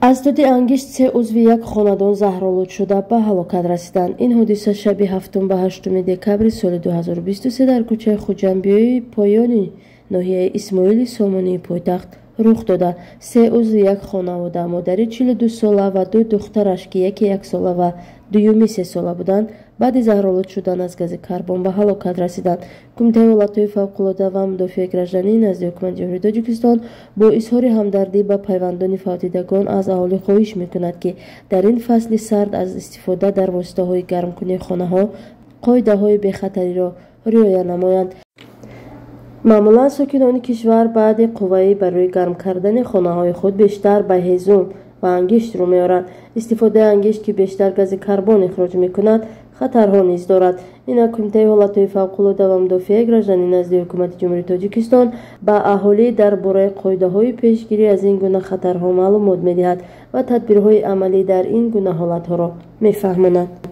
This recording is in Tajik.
аз дуди ангишт се узви як хонадон заҳролуд шуда ба ҳалокат расиданд. ин ҳодиса шаби 7 декабри соли 2023 дар кӯчаи хуҷамбиёи поёни ноҳияи исмоили сомонии пойтахт рух дода. се узви як хонавода модари 42 сола ва ду духтараш ки яке 1 сола ва дуюми 3 сола буданд баъди заҳролуд шудан аз гази карбон ба ҳалокат расиданд. кумитаи ҳолатҳои фавқулода ва мудофиаи гражданӣ назди ҳукумати ҷумҳурии Тоҷикистон бо изҳори ҳамдардӣ ба пайвандони фавтидагон аз аҳолӣ хоҳиш мекунад ки дар ин фасли сард аз истифода дар воситаҳои гармкунии хонаҳо қоидаҳои бехатариро риоя намоянд. маъмулан сокинони кишвар баъди қувваӣ барои гарм кардани хонаҳои худ бештар ба ҳезум ва ангишт рӯ меоранд. истифодаи ангишт ки бештар гази карбон ихроҷ мекунад хатарҳо низ дорад. инак кумитаи ҳолатҳои фавқулода ва мудофиаи гражданӣ назди ҳукумати ҷумҳурии Тоҷикистон ба аҳолӣ дар бораи қоидаҳои пешгирӣ аз ин гуна хатарҳо маълумот медиҳад ва тадбирҳои амалӣ дар ин гуна ҳолатҳоро мефаҳмонад.